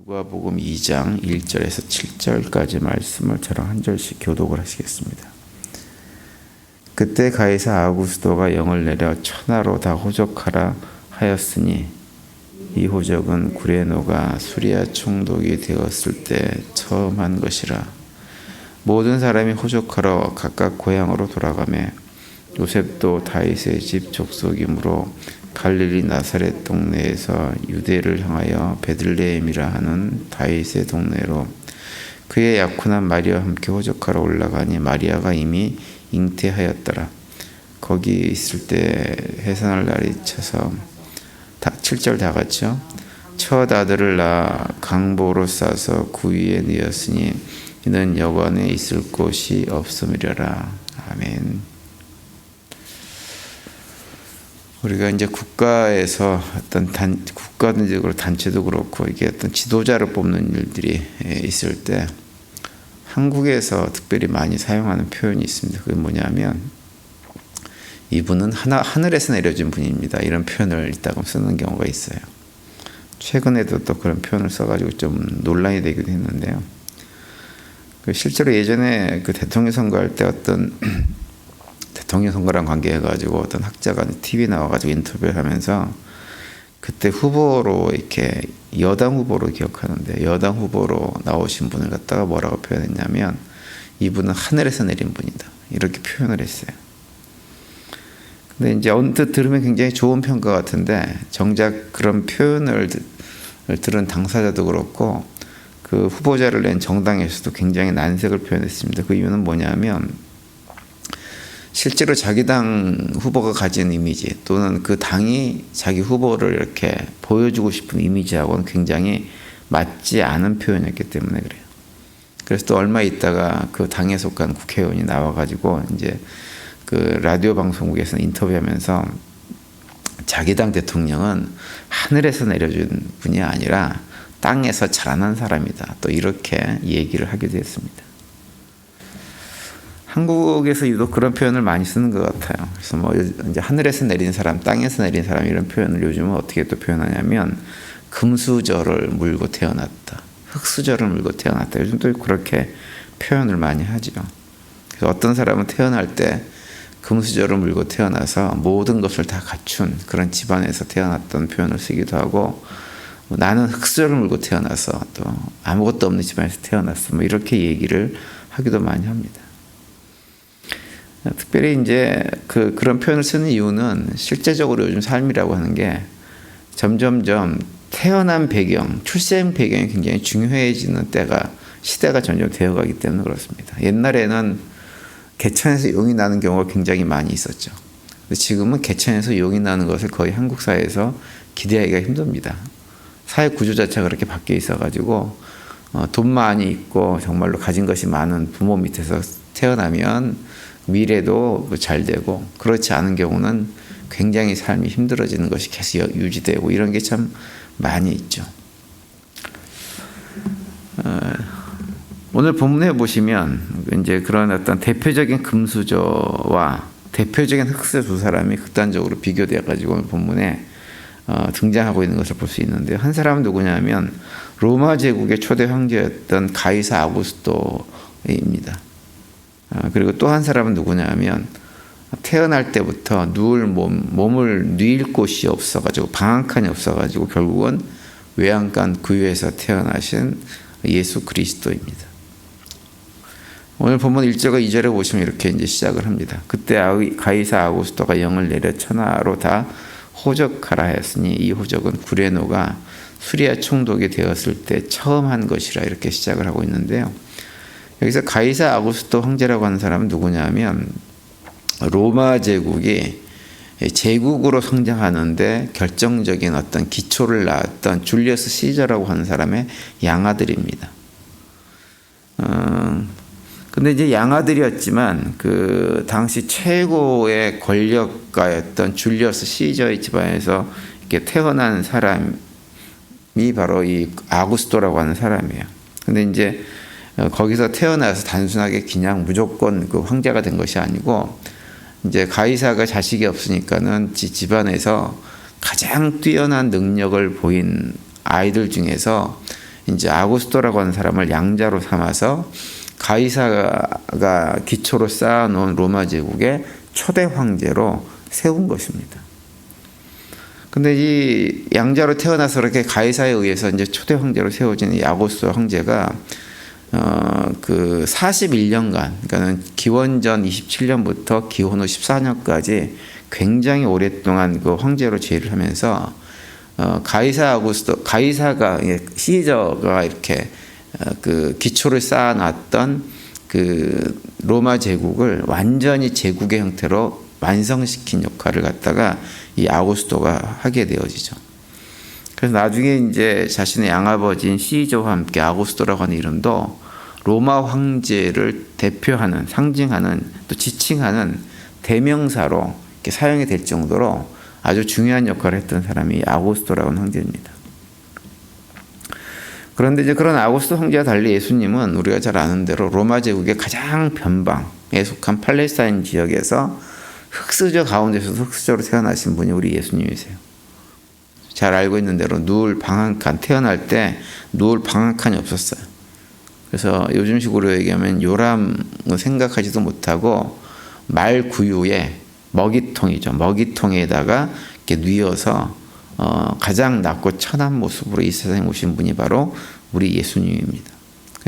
누가복음 2장 1절에서 7절까지 말씀을 저랑 한 절씩 교독을 하시겠습니다. 그때 가이사 아구스도가 영을 내려 천하로 다 호적하라 하였으니 이 호적은 구레노가 수리아 총독이 되었을 때 처음 한 것이라. 모든 사람이 호적하러 각각 고향으로 돌아가매 요셉도 다윗의 집 족속이므로 갈릴리 나사렛 동네에서 유대를 향하여 베들레헴이라 하는 다윗의 동네로 그의 약혼한 마리아와 함께 호적하러 올라가니 마리아가 이미 잉태하였더라. 거기 있을 때 해산할 날이 차서 7절 다 같이요. 첫 아들을 낳아 강보로 싸서 구위에 뉘었으니 이는 여관에 있을 곳이 없음이려라. 아멘. 우리가 이제 국가에서 어떤 국가적으로 단체도 그렇고 이게 어떤 지도자를 뽑는 일들이 있을 때 한국에서 특별히 많이 사용하는 표현이 있습니다. 그게 뭐냐면 이분은 하늘에서 내려진 분입니다. 이런 표현을 이따금 쓰는 경우가 있어요. 최근에도 또 그런 표현을 써가지고 좀 논란이 되기도 했는데요. 실제로 예전에 그 대통령 선거할 때 어떤 대통령 선거랑 관계해가지고 어떤 학자가 TV 나와가지고 인터뷰를 하면서 그때 후보로 이렇게 여당 후보로 기억하는데 여당 후보로 나오신 분을 갖다가 뭐라고 표현했냐면 이분은 하늘에서 내린 분이다. 이렇게 표현을 했어요. 근데 이제 언뜻 들으면 굉장히 좋은 평가 같은데 정작 그런 표현을 들은 당사자도 그렇고 그 후보자를 낸 정당에서도 굉장히 난색을 표현했습니다. 그 이유는 뭐냐면 실제로 자기 당 후보가 가진 이미지 또는 그 당이 자기 후보를 이렇게 보여주고 싶은 이미지하고는 굉장히 맞지 않은 표현이었기 때문에 그래요. 그래서 또 얼마 있다가 그 당에 속한 국회의원이 나와가지고 이제 그 라디오 방송국에서 인터뷰하면서 자기 당 대통령은 하늘에서 내려준 분이 아니라 땅에서 자라난 사람이다. 또 이렇게 얘기를 하기도 했습니다. 한국에서 유독 그런 표현을 많이 쓰는 것 같아요. 그래서 뭐 이제 하늘에서 내린 사람, 땅에서 내린 사람 이런 표현을 요즘은 어떻게 또 표현하냐면 금수저를 물고 태어났다, 흙수저를 물고 태어났다. 요즘 또 그렇게 표현을 많이 하죠. 그래서 어떤 사람은 태어날 때 금수저를 물고 태어나서 모든 것을 다 갖춘 그런 집안에서 태어났던 표현을 쓰기도 하고 나는 흙수저를 물고 태어나서 또 아무것도 없는 집안에서 태어났어. 뭐 이렇게 얘기를 하기도 많이 합니다. 특별히 이제 그런 표현을 쓰는 이유는 실제적으로 요즘 삶이라고 하는 게 점점점 태어난 배경, 출생 배경이 굉장히 중요해지는 시대가 점점 되어가기 때문에 그렇습니다. 옛날에는 개천에서 용이 나는 경우가 굉장히 많이 있었죠. 근데 지금은 개천에서 용이 나는 것을 거의 한국 사회에서 기대하기가 힘듭니다. 사회 구조 자체가 그렇게 바뀌어 있어가지고 돈 많이 있고 정말로 가진 것이 많은 부모 밑에서 태어나면 미래도 잘 되고 그렇지 않은 경우는 굉장히 삶이 힘들어지는 것이 계속 유지되고 이런 게 참 많이 있죠. 오늘 본문에 보시면 이제 그런 어떤 대표적인 금수저와 대표적인 흙수저 두 사람이 극단적으로 비교되어 가지고 오늘 본문에 등장하고 있는 것을 볼 수 있는데 한 사람은 누구냐면 로마 제국의 초대 황제였던 가이사 아구스토입니다. 그리고 또 한 사람은 누구냐면 태어날 때부터 몸을 누일 곳이 없어가지고 방한칸이 없어가지고 결국은 외양간 구유에서 태어나신 예수 그리스도입니다. 오늘 본문 1절과 2절에 보시면 이렇게 이제 시작을 합니다. 그때 가이사 아구스토가 영을 내려 천하로 다 호적하라 하였으니 이 호적은 구레노가 수리아 총독이 되었을 때 처음 한 것이라 이렇게 시작을 하고 있는데요. 여기서 가이사 아구스토 황제라고 하는 사람은 누구냐면 로마 제국이 제국으로 성장하는데 결정적인 어떤 기초를 낳았던 줄리어스 시저라고 하는 사람의 양아들입니다. 근데 이제 양아들이었지만 그 당시 최고의 권력가였던 줄리어스 시저의 집안에서 이렇게 태어난 사람이 바로 이 아구스토라고 하는 사람이에요. 근데 이제 거기서 태어나서 단순하게 그냥 무조건 그 황제가 된 것이 아니고 이제 가이사가 자식이 없으니까는 집안에서 가장 뛰어난 능력을 보인 아이들 중에서 이제 아구스토라고 하는 사람을 양자로 삼아서 가이사가 기초로 쌓아놓은 로마 제국의 초대 황제로 세운 것입니다. 근데 이 양자로 태어나서 이렇게 가이사에 의해서 이제 초대 황제로 세워진 이 아구스토 황제가 그 41년간, 그러니까는 기원전 27년부터 기원 후 14년까지 굉장히 오랫동안 그 황제로 지위를 하면서 가이사가 시저가 이렇게 그 기초를 쌓아놨던 그 로마 제국을 완전히 제국의 형태로 완성시킨 역할을 갖다가 이 아구스토가 하게 되어지죠. 그래서 나중에 이제 자신의 양아버지인 시저와 함께 아구스토라고 하는 이름도 로마 황제를 대표하는, 상징하는, 또 지칭하는 대명사로 이렇게 사용이 될 정도로 아주 중요한 역할을 했던 사람이 아구스토라고 하는 황제입니다. 그런데 이제 그런 아구스토 황제와 달리 예수님은 우리가 잘 아는 대로 로마 제국의 가장 변방에 속한 팔레스타인 지역에서 흑수저 가운데서도 흑수저로 태어나신 분이 우리 예수님이세요. 잘 알고 있는 대로 누울 방 한 칸, 태어날 때 누울 방 한 칸이 없었어요. 그래서 요즘식으로 얘기하면 요람은 생각하지도 못하고 말 구유에 먹이통이죠. 먹이통에다가 이렇게 뉘어서 가장 낮고 천한 모습으로 이 세상에 오신 분이 바로 우리 예수님입니다.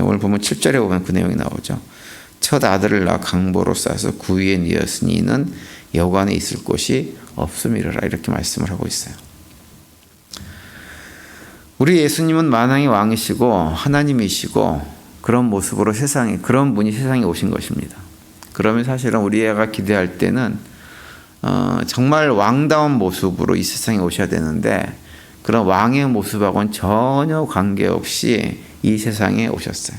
오늘 보면 7절에 보면 그 내용이 나오죠. 첫 아들을 낳아 강보로 싸서 구유에 뉘었으니 이는 여관에 있을 곳이 없음이라, 이렇게 말씀을 하고 있어요. 우리 예수님은 만왕의 왕이시고 하나님이시고 그런 모습으로 그런 분이 세상에 오신 것입니다. 그러면 사실은 우리가 기대할 때는 정말 왕다운 모습으로 이 세상에 오셔야 되는데 그런 왕의 모습하고는 전혀 관계없이 이 세상에 오셨어요.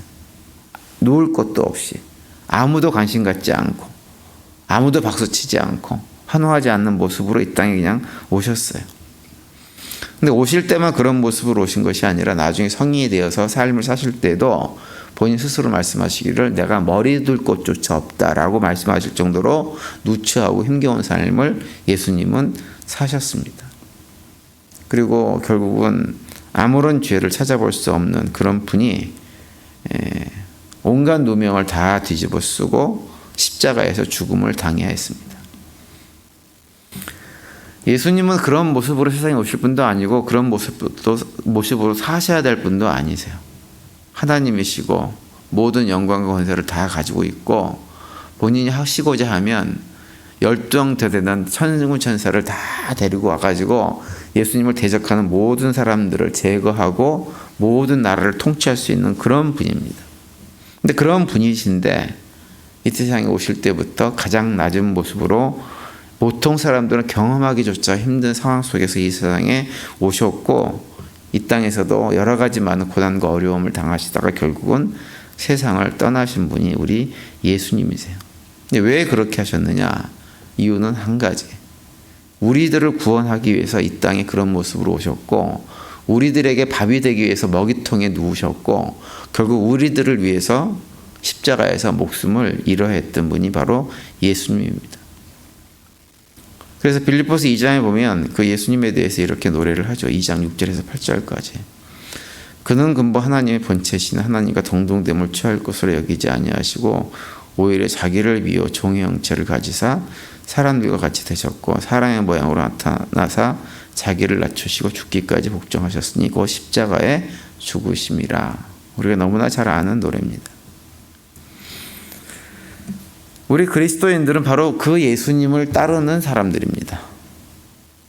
누울 곳도 없이, 아무도 관심 갖지 않고, 아무도 박수치지 않고, 환호하지 않는 모습으로 이 땅에 그냥 오셨어요. 근데 오실 때만 그런 모습으로 오신 것이 아니라 나중에 성인이 되어서 삶을 사실 때도 본인 스스로 말씀하시기를 내가 머리 둘 곳조차 없다라고 말씀하실 정도로 누추하고 힘겨운 삶을 예수님은 사셨습니다. 그리고 결국은 아무런 죄를 찾아볼 수 없는 그런 분이 온갖 누명을 다 뒤집어 쓰고 십자가에서 죽음을 당해야 했습니다. 예수님은 그런 모습으로 세상에 오실 분도 아니고 그런 모습으로 사셔야 될 분도 아니세요. 하나님이시고 모든 영광과 권세를 다 가지고 있고 본인이 하시고자 하면 12왕 되는 천군 천사를 다 데리고 와가지고 예수님을 대적하는 모든 사람들을 제거하고 모든 나라를 통치할 수 있는 그런 분입니다. 근데 그런 분이신데 이 세상에 오실 때부터 가장 낮은 모습으로 보통 사람들은 경험하기조차 힘든 상황 속에서 이 세상에 오셨고 이 땅에서도 여러 가지 많은 고난과 어려움을 당하시다가 결국은 세상을 떠나신 분이 우리 예수님이세요. 근데 왜 그렇게 하셨느냐? 이유는 한 가지. 우리들을 구원하기 위해서 이 땅에 그런 모습으로 오셨고 우리들에게 밥이 되기 위해서 먹이통에 누우셨고 결국 우리들을 위해서 십자가에서 목숨을 잃어야 했던 분이 바로 예수님입니다. 그래서 빌립보서 2장에 보면 그 예수님에 대해서 이렇게 노래를 하죠. 2장 6절에서 8절까지. 그는 근본 하나님의 본체시나 하나님과 동등됨을 취할 것으로 여기지 아니하시고 오히려 자기를 비워 종의 형체를 가지사 사람들과 같이 되셨고 사람의 모양으로 나타나사 자기를 낮추시고 죽기까지 복종하셨으니 그 십자가에 죽으심이라. 우리가 너무나 잘 아는 노래입니다. 우리 그리스도인들은 바로 그 예수님을 따르는 사람들입니다.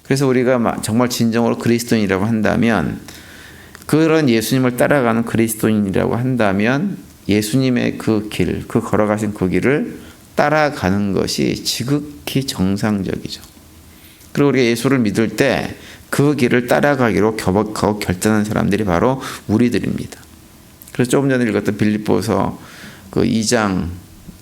그래서 우리가 정말 진정으로 그리스도인이라고 한다면 그런 예수님을 따라가는 그리스도인이라고 한다면 예수님의 그 길, 그 걸어가신 그 길을 따라가는 것이 지극히 정상적이죠. 그리고 우리가 예수를 믿을 때 그 길을 따라가기로 결박하고 결단한 사람들이 바로 우리들입니다. 그래서 조금 전에 읽었던 빌립보서 그 2장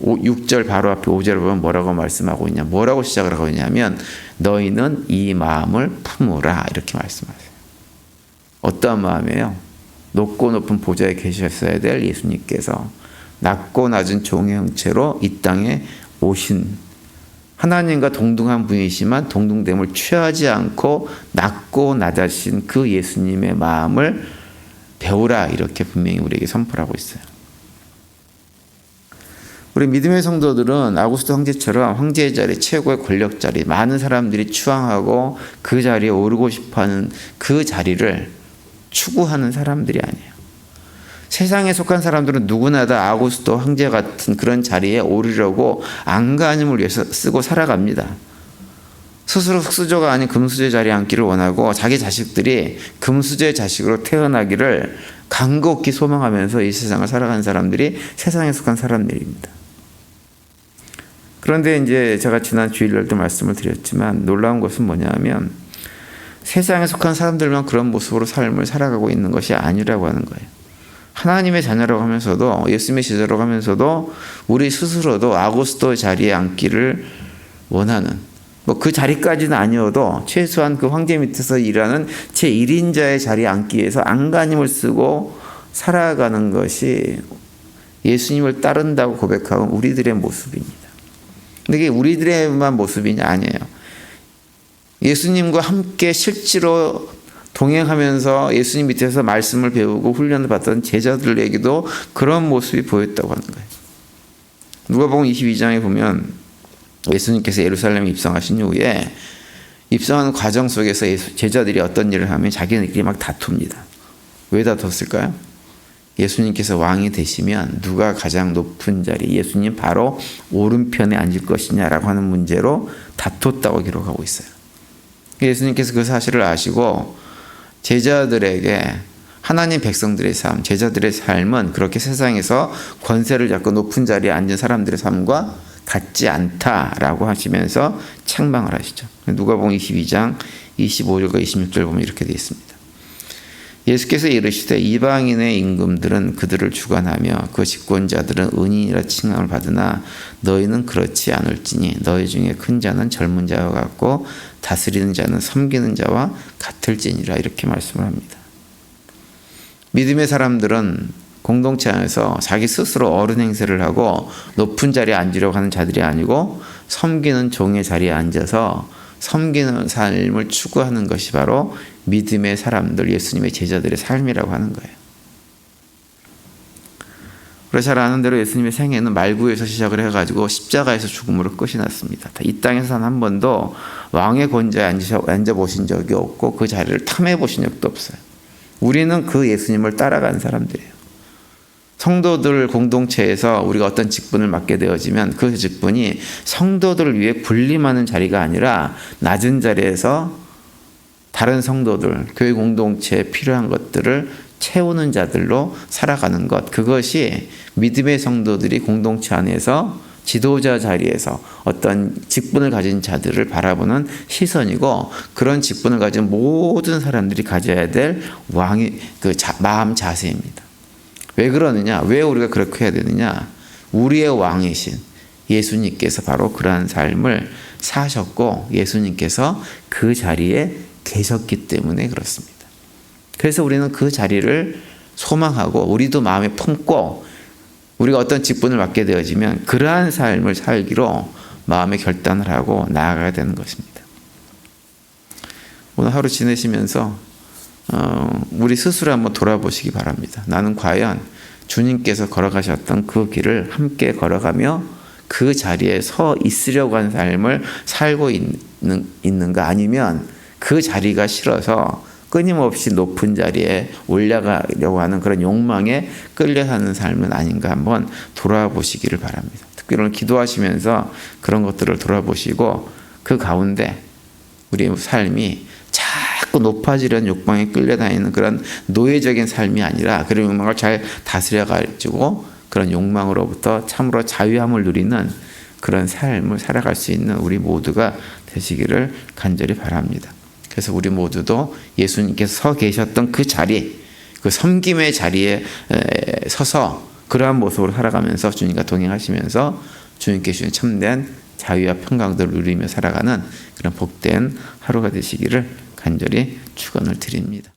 6절 바로 앞에 5절을 보면 뭐라고 말씀하고 있냐, 뭐라고 시작을 하고 있냐면 너희는 이 마음을 품으라 이렇게 말씀하세요. 어떠한 마음이에요? 높고 높은 보좌에 계셨어야 될 예수님께서 낮고 낮은 종의 형체로 이 땅에 오신 하나님과 동등한 분이시만 동등됨을 취하지 않고 낮고 낮으신 그 예수님의 마음을 배우라 이렇게 분명히 우리에게 선포를 하고 있어요. 우리 믿음의 성도들은 아구스도 황제처럼 황제의 자리, 최고의 권력 자리, 많은 사람들이 추앙하고 그 자리에 오르고 싶어하는 그 자리를 추구하는 사람들이 아니에요. 세상에 속한 사람들은 누구나 다 아구스도 황제 같은 그런 자리에 오르려고 안간힘을 위해서 쓰고 살아갑니다. 스스로 흙수저가 아닌 금수저 자리에 앉기를 원하고 자기 자식들이 금수저의 자식으로 태어나기를 간곡히 소망하면서 이 세상을 살아가는 사람들이 세상에 속한 사람들입니다. 그런데 이제 제가 지난 주일날도 말씀을 드렸지만 놀라운 것은 뭐냐면 세상에 속한 사람들만 그런 모습으로 삶을 살아가고 있는 것이 아니라고 하는 거예요. 하나님의 자녀라고 하면서도 예수님의 제자라고 하면서도 우리 스스로도 아구스도 자리에 앉기를 원하는 뭐 그 자리까지는 아니어도 최소한 그 황제 밑에서 일하는 제1인자의 자리에 앉기 위해서 안간힘을 쓰고 살아가는 것이 예수님을 따른다고 고백하는 우리들의 모습입니다. 근데 이게 우리들의만 모습이 아니에요. 예수님과 함께 실제로 동행하면서 예수님 밑에서 말씀을 배우고 훈련을 받던 제자들에게도 그런 모습이 보였다고 하는 거예요. 누가복음 22장에 보면 예수님께서 예루살렘에 입성하신 후에 입성하는 과정 속에서 제자들이 어떤 일을 하면 자기네끼리 막 다툽니다. 왜 다퉜을까요? 예수님께서 왕이 되시면 누가 가장 높은 자리, 예수님 바로 오른편에 앉을 것이냐라고 하는 문제로 다퉜다고 기록하고 있어요. 예수님께서 그 사실을 아시고 제자들에게 하나님 백성들의 삶, 제자들의 삶은 그렇게 세상에서 권세를 잡고 높은 자리에 앉은 사람들의 삶과 같지 않다라고 하시면서 책망을 하시죠. 누가복음 22장 25절과 26절 보면 이렇게 되어 있습니다. 예수께서 이르시되 이방인의 임금들은 그들을 주관하며 그 집권자들은 은인이라 칭함을 받으나 너희는 그렇지 않을지니 너희 중에 큰 자는 젊은 자와 같고 다스리는 자는 섬기는 자와 같을지니라 이렇게 말씀을 합니다. 믿음의 사람들은 공동체 안에서 자기 스스로 어른 행세를 하고 높은 자리에 앉으려고 하는 자들이 아니고 섬기는 종의 자리에 앉아서 섬기는 삶을 추구하는 것이 바로 믿음의 사람들, 예수님의 제자들의 삶이라고 하는 거예요. 우리가 잘 아는 대로 예수님의 생애는 말구에서 시작을 해가지고 십자가에서 죽음으로 끝이 났습니다. 이 땅에서 한 번도 왕의 권좌에 앉아보신 적이 없고 그 자리를 탐해보신 적도 없어요. 우리는 그 예수님을 따라가는 사람들이에요. 성도들 공동체에서 우리가 어떤 직분을 맡게 되어지면 그 직분이 성도들을 위해 군림하는 자리가 아니라 낮은 자리에서 다른 성도들, 교회 공동체에 필요한 것들을 채우는 자들로 살아가는 것, 그것이 믿음의 성도들이 공동체 안에서 지도자 자리에서 어떤 직분을 가진 자들을 바라보는 시선이고, 그런 직분을 가진 모든 사람들이 가져야 될 왕의 마음 자세입니다. 왜 그러느냐? 왜 우리가 그렇게 해야 되느냐? 우리의 왕이신 예수님께서 바로 그러한 삶을 사셨고 예수님께서 그 자리에 계셨기 때문에 그렇습니다. 그래서 우리는 그 자리를 소망하고 우리도 마음에 품고 우리가 어떤 직분을 맡게 되어지면 그러한 삶을 살기로 마음의 결단을 하고 나아가야 되는 것입니다. 오늘 하루 지내시면서 우리 스스로 한번 돌아보시기 바랍니다. 나는 과연 주님께서 걸어가셨던 그 길을 함께 걸어가며 그 자리에 서 있으려고 하는 삶을 살고 있는가, 아니면 그 자리가 싫어서 끊임없이 높은 자리에 올라가려고 하는 그런 욕망에 끌려 사는 삶은 아닌가 한번 돌아보시기를 바랍니다. 특히 오늘 기도하시면서 그런 것들을 돌아보시고 그 가운데 우리의 삶이 자꾸 높아지려는 욕망에 끌려다니는 그런 노예적인 삶이 아니라 그런 욕망을 잘 다스려가지고 그런 욕망으로부터 참으로 자유함을 누리는 그런 삶을 살아갈 수 있는 우리 모두가 되시기를 간절히 바랍니다. 그래서 우리 모두도 예수님께서 서 계셨던 그 자리, 그 섬김의 자리에 서서 그러한 모습으로 살아가면서 주님과 동행하시면서 주님께 주신 참된 자유와 평강들을 누리며 살아가는 그런 복된 하루가 되시기를 간절히 축원을 드립니다.